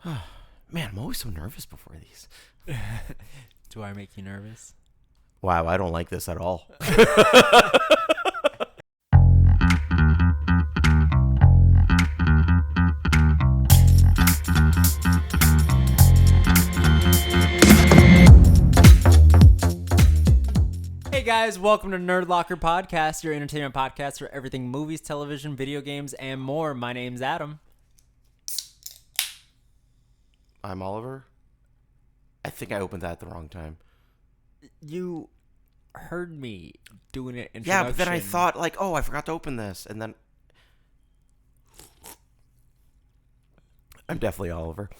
Man, I'm always so nervous before these. Do I make you nervous? Wow, I don't like this at all. Hey guys, welcome to Nerd Locker Podcast, your entertainment podcast for everything movies, television, video games, and more. My name's Adam. I'm Oliver. I think I opened that at the wrong time. You heard me doing it. Yeah, but then I thought, like, oh, I forgot to open this. And then I'm definitely Oliver.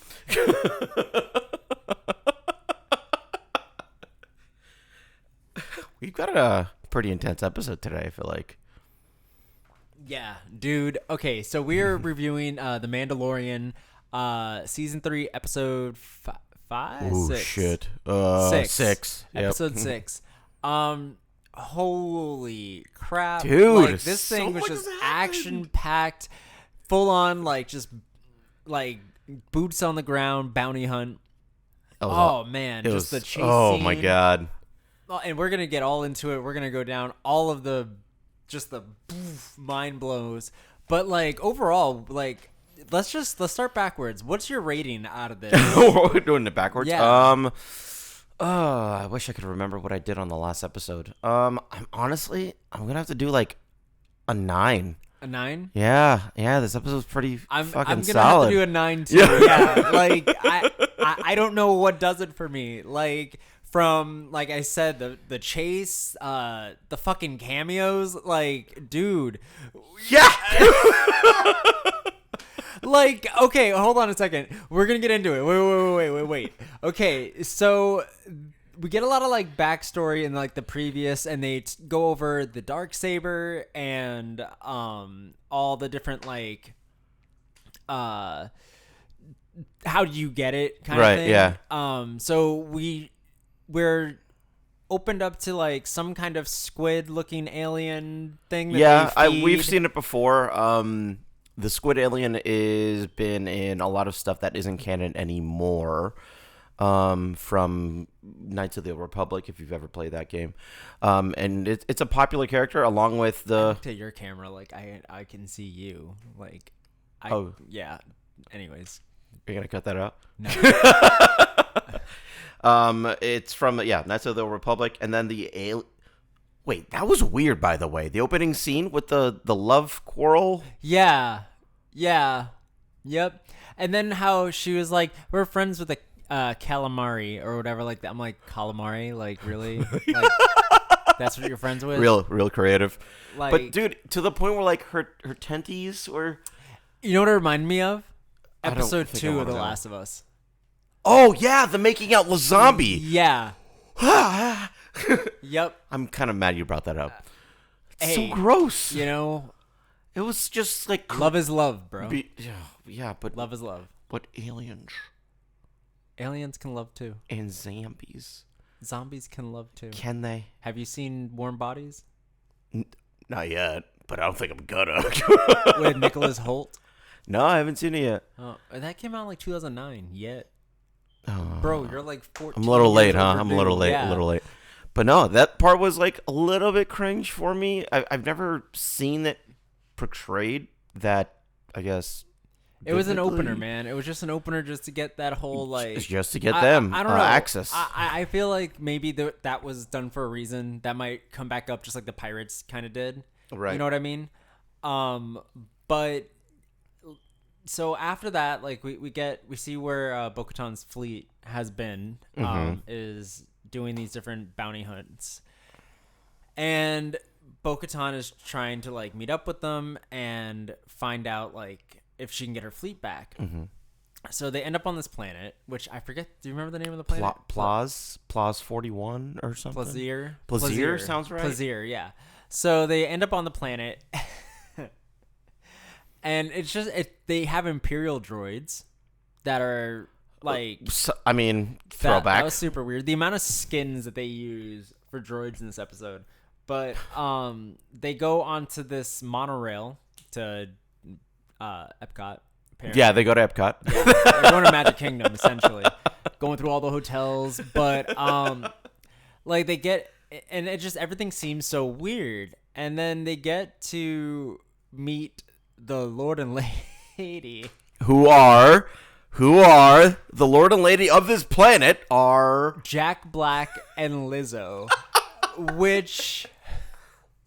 We've got a pretty intense episode today, I feel like. Yeah, dude. Okay, so we're reviewing The Mandalorian, Season 3, Episode 5? Oh, 6? shit. 6. Yep. Episode 6. Holy crap. Dude, like, this so thing was much just has happened. action-packed, full-on, like, just, like, boots on the ground, bounty hunt. Oh, man, just the chase Oh, scene. my God. Oh, and we're going to get all into it. We're going to go down all of the mind blows. But, like, overall, like, let's start backwards. What's your rating out of this? We're doing it backwards? Yeah. I wish I could remember what I did on the last episode. I'm going to have to do, like, a 9. A 9? Yeah, this episode's pretty I'm fucking gonna solid. have to do a 9 too. Yeah, like I don't know what does it for me. Like from like I said, the chase, the fucking cameos. Like, dude, Yeah. like okay, hold on a second. We're gonna get into it. Wait. Okay, so we get a lot of like backstory in like the previous, and they go over the Darksaber and all the different like how do you get it kind of thing. Yeah. So we're opened up to like some kind of squid looking alien thing that they feed. We've seen it before. The squid alien is been in a lot of stuff that isn't canon anymore. From Knights of the Republic, if you've ever played that game, and it's a popular character along with I the. looked at your camera like I can see you like. Yeah. Anyways, You're gonna cut that out. no. It's from Knights of the Republic, and then the Wait, that was weird, by the way. The opening scene with the love quarrel. Yeah. Yep. And then how she was like, we're friends with the calamari or whatever like that. I'm like, calamari? Like, really? Like, that's what you're friends with? Real creative. Like, But dude, to the point where like her tenties were. you know what it reminded me of? I don't Episode think I 2 of wanna The know. Last of Us. Oh yeah, the making out with zombie. Yeah. Yep. I'm kind of mad you brought that up. It's Hey, so gross. You know, It was just like love is love, bro. Yeah, but Love is love. But aliens Aliens can love too. and zombies, Zombies can love too. can they? Have you seen Warm Bodies Not yet, but I don't think I'm gonna. with Nicholas Holt? No, I haven't seen it yet. Oh, that came out in like 2009. Yet, Oh, bro, you're like 14. I'm a little late, years huh? I'm a little overdue. late. Yeah. A little late. But no, that part was like a little bit cringe for me. I've never seen it portrayed that. I guess It was an vividly. opener, man. It was just an opener just to get that whole like. It's just to get them I don't know. access. I feel like maybe that was done for a reason. That might come back up just like the Pirates kind of did. Right. You know what I mean? But so after that, like we see where Bo-Katan's fleet has been, is doing these different bounty hunts, and Bo-Katan is trying to like meet up with them and find out like if she can get her fleet back. So they end up on this planet, which I forget. Do you remember the name of the planet? Plaz 41 or something. Plaisir sounds right. Plaisir, yeah. So they end up on the planet, and it's just they have Imperial droids that are like I mean, throwback. That was super weird. The amount of skins that they use for droids in this episode. But they go onto this monorail to Epcot apparently. Yeah, they go to Epcot. Yeah, they're going to Magic Kingdom, essentially. Going through all the hotels. But, like, they get... And it just... Everything seems so weird. And then they get to meet the Lord and Lady. Who are the Lord and Lady of this planet are... Jack Black and Lizzo. Which...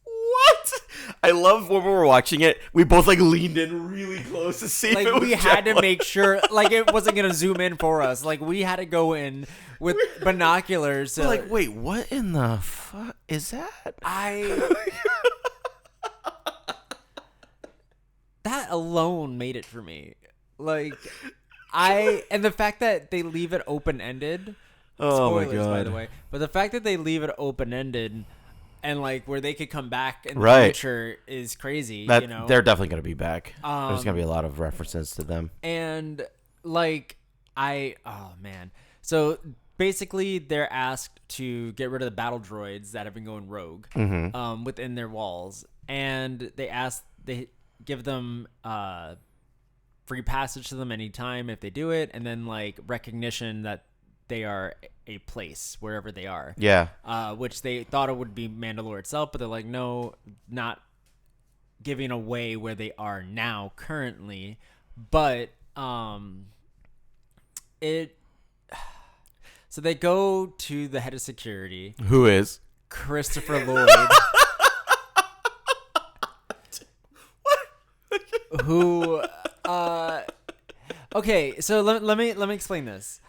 What? I love when we were watching it. We both like leaned in really close to see. Like if it was we had to Jack make sure, like it wasn't gonna zoom in for us. Like we had to go in with binoculars. We're like, wait, what in the fuck is that? That alone made it for me. Like and the fact that they leave it open ended. Oh spoilers, my god! By the way, but the fact that they leave it open ended. And like where they could come back in the future is crazy. That, you know, they're definitely gonna be back. There's gonna be a lot of references to them. And like oh man, so basically they're asked to get rid of the battle droids that have been going rogue within their walls, and they give them free passage to them anytime if they do it, and then like recognition that they are a place wherever they are. Yeah. Which they thought it would be Mandalore itself, but they're like, no, not giving away where they are now currently. But so they go to the head of security, who is Christopher Lloyd. Who okay, so let me explain this.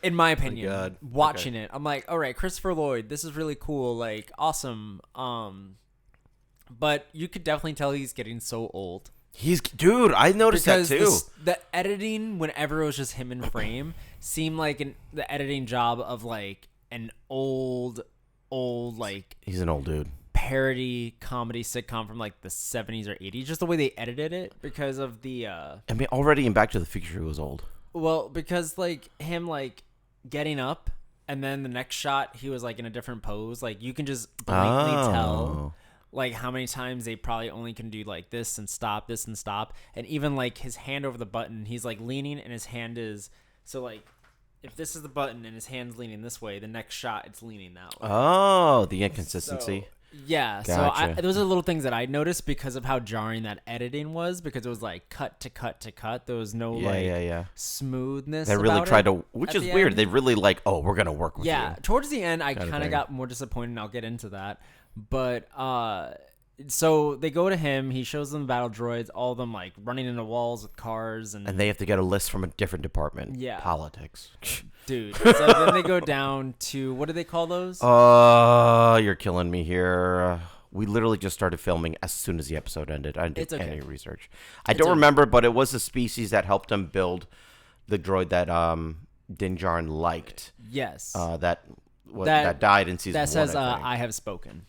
In my opinion, watching it, I'm like, all right, Christopher Lloyd, this is really cool, like awesome. But you could definitely tell he's getting so old. Dude, I noticed that too. The editing, whenever it was just him in frame, seemed like the editing job of like an old like he's an old dude. Parody comedy sitcom from like the 70s or 80s. Just the way they edited it because of the. I mean, already in Back to the Future, he was old. Well, because like him like getting up and then the next shot he was like in a different pose. Like you can just blatantly tell like how many times they probably only can do like this and stop, and even like his hand over the button, he's like leaning and his hand is so like if this is the button and his hand's leaning this way, the next shot it's leaning that way. Oh, the inconsistency. So, yeah, gotcha. So those are little things that I noticed because of how jarring that editing was, because it was like cut to cut to cut. There was no smoothness. They really tried to, which is weird. End. They really like, oh, we're gonna work with you. Yeah, towards the end, I kind of got more disappointed, and I'll get into that. But so they go to him. He shows them the battle droids, all of them like running into walls with cars, and they have to get a list from a different department. Yeah, politics. Dude, so then they go down to, what do they call those? You're killing me here. We literally just started filming as soon as the episode ended. I didn't do any research. I don't remember, but it was a species that helped him build the droid that Din Djarin liked. Yes. That died in season 1. That says, I have spoken.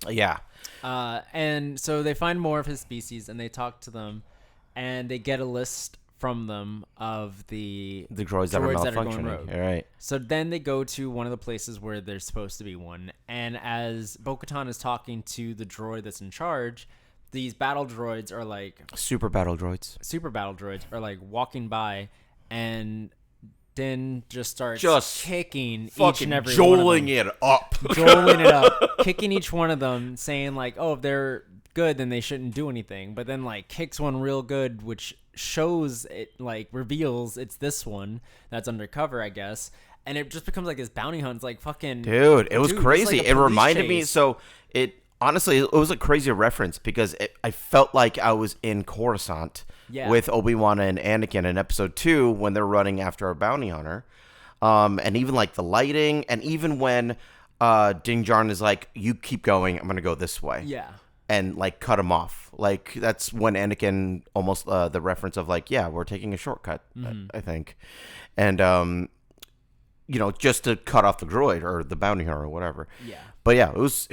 Yeah. And so they find more of his species, and they talk to them, and they get a list from them of the droids that are malfunctioning. All right. So then they go to one of the places where there's supposed to be one, and as Bo-Katan is talking to the droid that's in charge, these battle droids are like super battle droids are like walking by, and Din just starts kicking each and every joling one of them. joling it up, kicking each one of them, saying like, oh, if they're good, then they shouldn't do anything. But then like kicks one real good, which shows it, like reveals it's this one that's undercover, I guess. And it just becomes like this bounty hunt. It's like fucking dude, it was crazy. Like it reminded me. chase. So it honestly, it was a crazy reference because I felt like I was in Coruscant with Obi-Wan and Anakin in episode 2 when they're running after a bounty hunter. And even like the lighting, and even when Din Djarin is like, you keep going, I'm gonna go this way. Yeah. And like cut him off. Like that's when Anakin almost the reference of like, yeah, we're taking a shortcut, I think. And just to cut off the droid or the bounty hunter or whatever. Yeah. But yeah, it was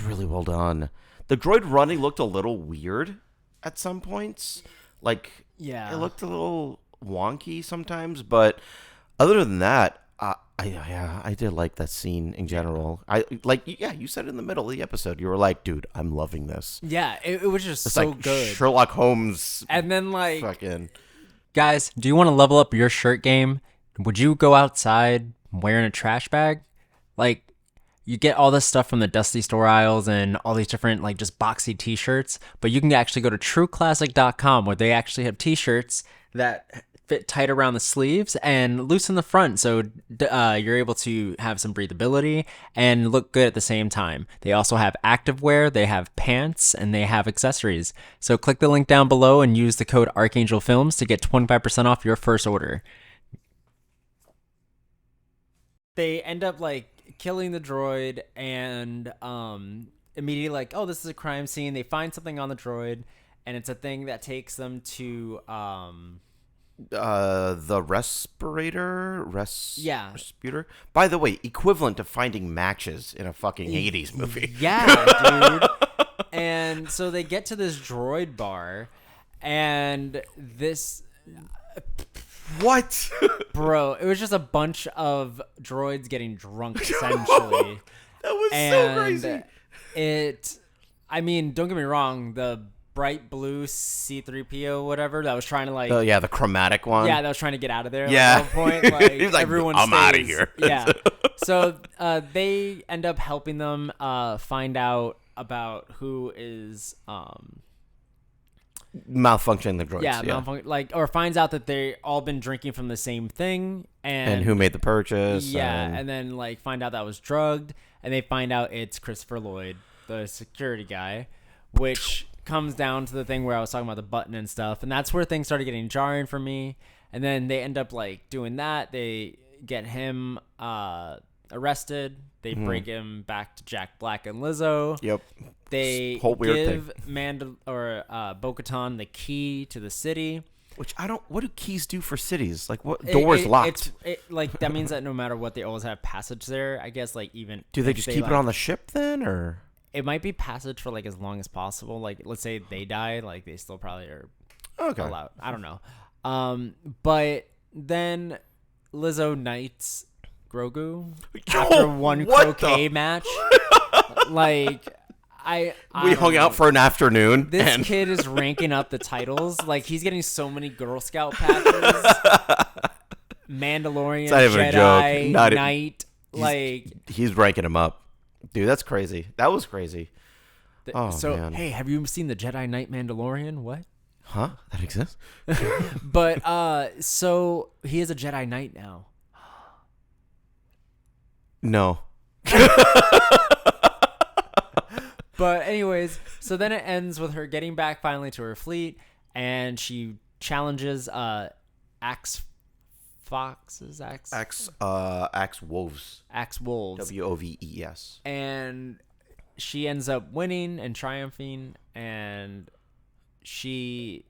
really well done. The droid running looked a little weird at some points. Like, it looked a little wonky sometimes, but other than that, I did like that scene in general. You said in the middle of the episode, you were like, dude, I'm loving this. Yeah, it was just It's so like good. Sherlock Holmes. And then like, Fucking. Guys, do you want to level up your shirt game? Would you go outside wearing a trash bag? Like, you get all this stuff from the dusty store aisles and all these different, like, just boxy t-shirts, but you can actually go to trueclassic.com where they actually have t-shirts that fit tight around the sleeves and loose in the front, so you're able to have some breathability and look good at the same time. They also have activewear, they have pants, and they have accessories. So click the link down below and use the code Archangel Films to get 25% off your first order. they end up like killing the droid and immediately like, oh, this is a crime scene. They find something on the droid, and it's a thing that takes them to the respirator. Yeah. Respirator. By the way, equivalent to finding matches in a fucking 80s movie. Yeah, dude. And so they get to this droid bar, and this What? bro, it was just a bunch of droids getting drunk essentially. That was And so crazy. I mean, don't get me wrong, the bright blue C-3PO whatever that was trying to like Oh yeah, the chromatic one. that was trying to get out of there Yeah. at one point. Like, He's like, everyone "I'm outta stays." here. Yeah. So they end up helping them find out about who is Malfunctioning the droids. or finds out that they all been drinking from the same thing And who made the purchase. yeah, and then like find out that was drugged, and they find out it's Christopher Lloyd, the security guy, which comes down to the thing where I was talking about the button and stuff, and that's where things started getting jarring for me. And then they end up like doing that. They get him arrested. They bring him back to Jack Black and Lizzo. Yep. They Whole weird give Bo-Katan the key to the city. Which I don't. What do keys do for cities? Like, what doors locked? Like that means that no matter what, they always have passage there. I guess like even Do they if just keep it like, on the ship then, or? It might be passage for like as long as possible. Like let's say they die, like they still probably are Okay. allowed. I don't know. But then Lizzo knights Grogu after one what croquet the- match. Like I We don't hung know. out for an afternoon. This and kid is ranking up the titles. Like he's getting so many Girl Scout patches. Mandalorian, It's not even a Jedi, joke. Not e- Knight. he's ranking them up, dude. That's crazy. That was crazy. Oh, so man. hey, have you seen the Jedi Knight Mandalorian? What? Huh? That exists? But so he is a Jedi Knight now. No. But anyways, so then it ends with her getting back finally to her fleet, and she challenges Axe Wolves. Axe Wolves. Axe Wolves. Woves. And she ends up winning and triumphing, and she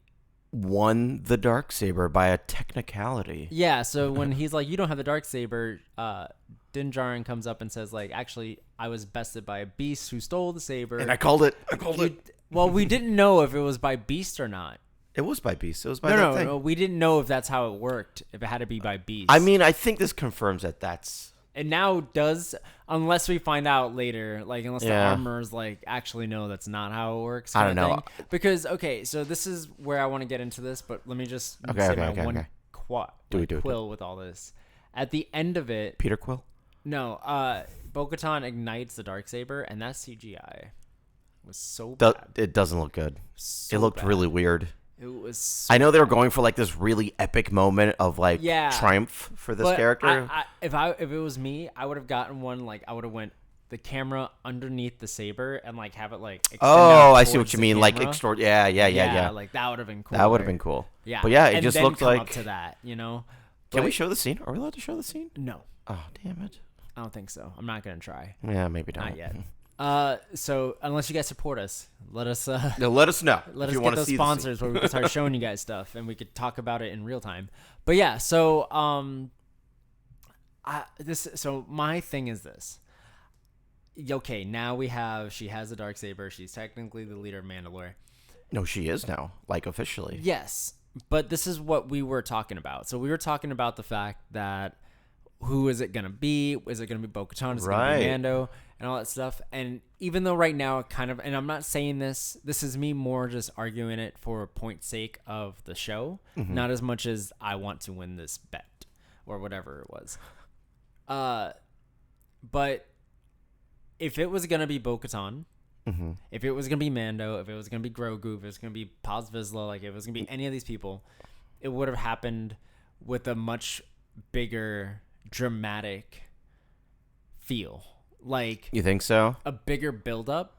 Won the Darksaber by a technicality. so when he's like, you don't have the Darksaber, Din Djarin comes up and says like, actually I was bested by a beast who stole the saber. And I called it. Well, we didn't know if it was by beast or not. It was by Beast. It was by that thing. No, we didn't know if that's how it worked, if it had to be by beast. I mean, I think this confirms that that's... it now does, unless we find out later, like unless the Yeah. armors like actually know that's not how it works. I don't kinda know. thing. Because okay, so this is where I want to get into this, but let me just Okay, say okay, my okay, one okay. do it. quill with all this. At the end of it, Peter Quill? no, Bo-Katan ignites the Darksaber, and that CGI was so bad. It doesn't look good. So It looked bad. really weird. It was. So I know they were going for like this really epic moment of like Yeah. triumph for this but character. if it was me, I would have gotten one like I would have went the camera underneath the saber and like have it like. Extend out I see what towards you the mean. Like camera. extort. Yeah. Like that would have been cool. That would have been cool. Yeah, But yeah, it and just then looked come like. up to that, you know. Can we But- show the scene? Are we allowed to show the scene? No, Oh, damn it. I don't think so. I'm not gonna try. Yeah, maybe not. Not yet. So unless you guys support us, let us No, let us know. let if us you get wanna those see the scene. sponsors where we can start showing you guys stuff and we could talk about it in real time. But yeah, so so my thing is this. Okay, now she has the Darksaber. She's technically the leader of Mandalore. No, she is now, like officially. Yes, but this is what we were talking about. So we were talking about the fact that who is it gonna be? Is it gonna be Bo-Katan? Is it gonna Right. be Mando? And all that stuff. And even though right now it kind of, and I'm not saying this is me more just arguing it for point sake of the show, not as much as I want to win this bet or whatever it was. But if it was gonna be Bo-Katan, if it was gonna be Mando, if it was gonna be Grogu, if it was gonna be Paz Vizsla, like if it was gonna be any of these people, it would have happened with a much bigger dramatic feel. Like, You think so? a bigger build-up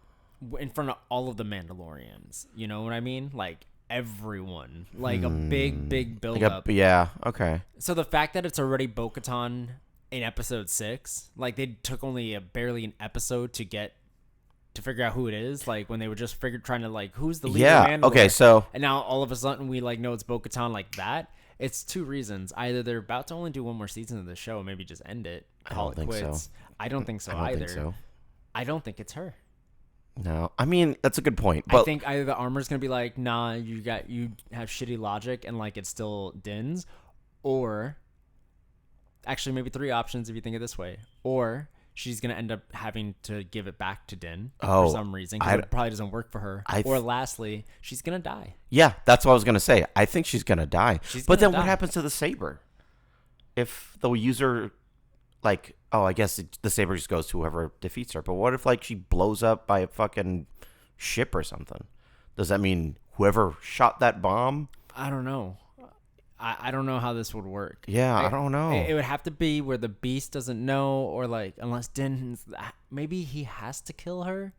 in front of all of the Mandalorians. You know what I mean? Like, everyone. Like, a big build-up. Yeah. Okay. So the fact that it's already Bo-Katan in episode 6, like, they took only barely an episode to figure out who it is. Like, when they were just trying to, like, who's the leader of Mandalore? Okay. So And now all of a sudden we, like, know it's Bo-Katan like that. It's two reasons. Either they're about to only do one more season of the show and maybe just end it, call it think quits. so. I don't think so I don't either. think so. I don't think it's her. No. I mean, that's a good point. But I think either the armor's gonna be like, nah, you have shitty logic and like it's still Din's, or actually maybe 3 options if you think it this way, or she's gonna end up having to give it back to Din for some reason because it probably doesn't work for her. Or lastly, she's gonna die. yeah, that's what I was gonna say. I think she's gonna die. But then gonna what die. happens to the saber? If the user, like, I guess the saber just goes to whoever defeats her. But what if, like, she blows up by a fucking ship or something? Does that mean whoever shot that bomb? I don't know. I don't know how this would work. Yeah, I don't know. It would have to be where the Beast doesn't know, or like unless Din's maybe he has to kill her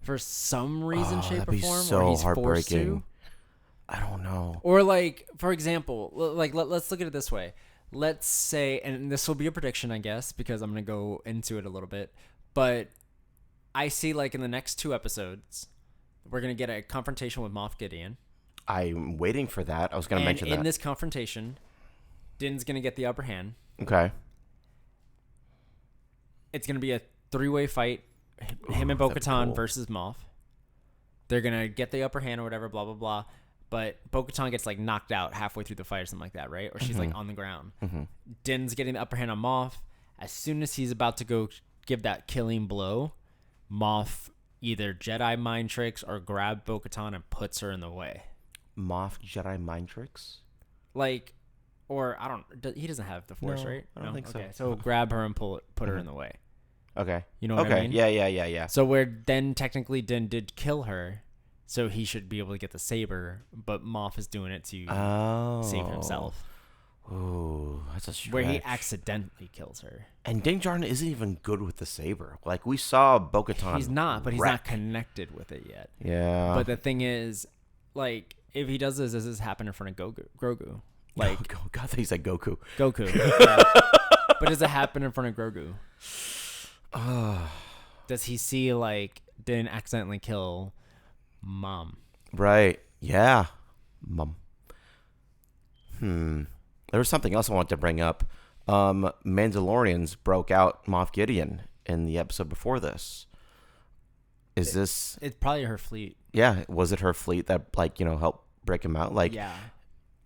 for some reason, shape, that'd or be form, so or he's forced heartbreaking. to. I don't know. Or like, for example, like let's look at it this way. Let's say, and this will be a prediction, I guess, because I'm gonna go into it a little bit. But I see like in the next 2 episodes, we're gonna get a confrontation with Moff Gideon. I'm waiting for that. I was going to mention that. In this confrontation, Din's gonna get the upper hand. Okay. It's gonna be a 3-way fight. Him and Bo-Katan versus Moff. They're gonna get the upper hand or whatever, blah blah blah. But Bo-Katan gets like knocked out halfway through the fight or something like that, right? Or she's like on the ground. Din's getting the upper hand on Moff. As soon as he's about to go give that killing blow, Moff either Jedi mind tricks or grab Bo-Katan and puts her in the way. Moff Jedi mind tricks? Like, or I don't. He doesn't have the Force, No, right? I don't think so. Okay, so grab her and put her in the way. Okay. You know what I mean? Yeah. So where then technically Din did kill her, so he should be able to get the saber, but Moff is doing it to save himself. Ooh, that's a stretch. Where he accidentally kills her. And Din Djarin isn't even good with the saber. Like, we saw Bo-Katan. He's not, but he's wreck. not connected with it yet. Yeah. But the thing is, like, if he does this happen in front of Grogu? Like, oh, God, he said Goku. Goku. Yeah. But does it happen in front of Grogu? Does he see, like, Din accidentally kill Mom? Right. Yeah. Mom. There was something else I wanted to bring up. Mandalorians broke out Moff Gideon in the episode before this. Is this... It's probably her fleet. Yeah. Was it her fleet that, like, helped break him out? Like, Yeah.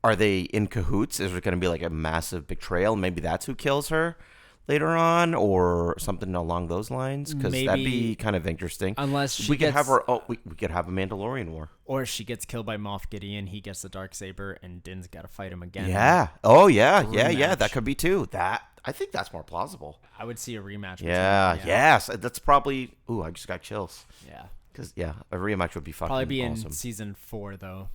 Are they in cahoots? Is there going to be, like, a massive betrayal? Maybe that's who kills her later on, or something along those lines? Because that'd be kind of interesting. Unless she we could gets, have our... we could have a Mandalorian war. or she gets killed by Moff Gideon, he gets the Darksaber, and Din's got to fight him again. Yeah. Oh, yeah. Yeah. Rematch. That could be too. I think that's more plausible. I would see a rematch. Yeah. between them, Yes. That's probably... Ooh, I just got chills. Yeah. Because, a rematch would be fucking Probably be awesome. in season 4, though.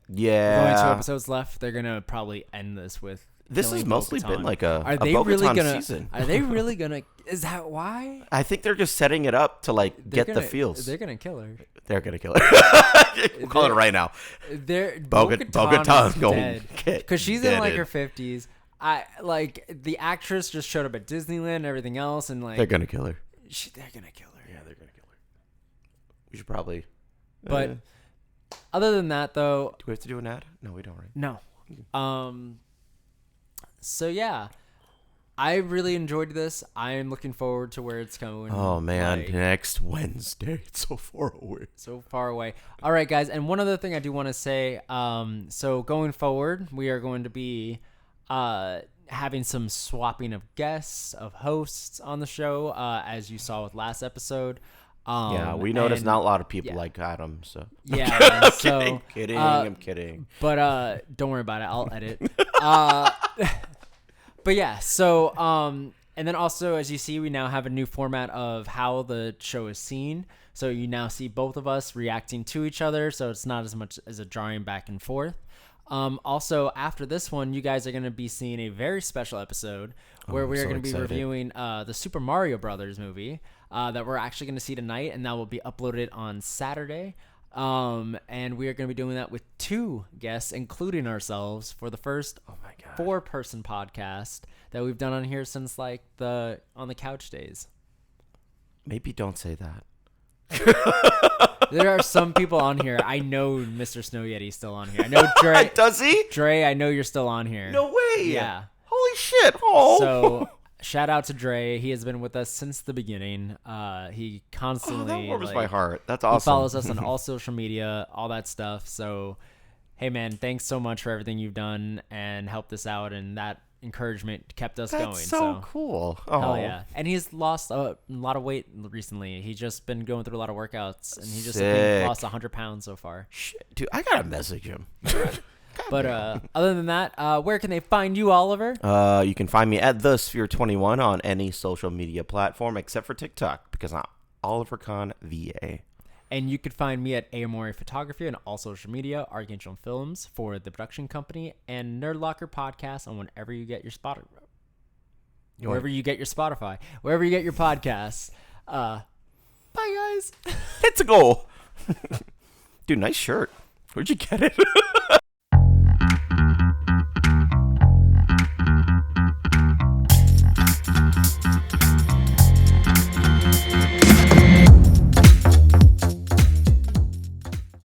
Yeah. Only 2 episodes left. They're gonna probably end this with. This killing has mostly Bo-Katan. been like a Are they Bo-Katan really gonna? season. Are they really gonna? Is that why? I think they're just setting it up to, like, They're get gonna, the feels. They're gonna kill her. They're going to kill her. We'll call it right now. Bo-Katan's going dead because she's in like her 50s. I like the actress just showed up at Disneyland and everything else, and like They're going to kill her. they're gonna kill her. Yeah, they're going to kill her. We should probably... But other than that, though, do we have to do an ad? No, we don't, right? no. So yeah, I really enjoyed this. I am looking forward to where it's going. Oh, man. Like, Next Wednesday. It's so far away. so far away. All right, guys. And one other thing I do want to say. So going forward, we are going to be having some swapping of guests, of hosts on the show, as you saw with last episode. Yeah, we noticed and- not a lot of people yeah. like Adam, so. Yeah, so I'm kidding. But don't worry about it. I'll edit. But yeah, so and then also, as you see, we now have a new format of how the show is seen. So you now see both of us reacting to each other, so it's not as much as a drawing back and forth. Also, after this one, you guys are going to be seeing a very special episode where we are going to be reviewing the Super Mario Brothers movie that we're actually going to see tonight, and that will be uploaded on Saturday. And we are going to be doing that with 2 guests, including ourselves, for the first 4-person podcast that we've done on here since like the On the Couch days. Maybe don't say that. There are some people on here. I know Mr. Snow Yeti's still on here. I know Dre. Does he? Dre, I know you're still on here. No way. Yeah. Holy shit. Oh. So shout out to Dre. He has been with us since the beginning. He constantly that warms like, my heart. That's he awesome. follows us on all social media, all that stuff. So, hey man, thanks so much for everything you've done and helped us out, and that encouragement kept us going. That's so cool. Oh Hell yeah. And he's lost a lot of weight recently. He's just been going through a lot of workouts, and he just I think, lost 100 pounds so far. Shit, dude, I gotta message him. But other than that, where can they find you, Oliver? You can find me at the Sphere21 on any social media platform except for TikTok, because I'm Oliver Kahn VA. And you could find me at Amori Photography on all social media, Archangel Films for the production company, and Nerd Locker Podcast on wherever you get your Spotify. Wherever you get your Spotify. Wherever you get your podcasts. Bye, guys. It's a goal. Dude, nice shirt. Where'd you get it?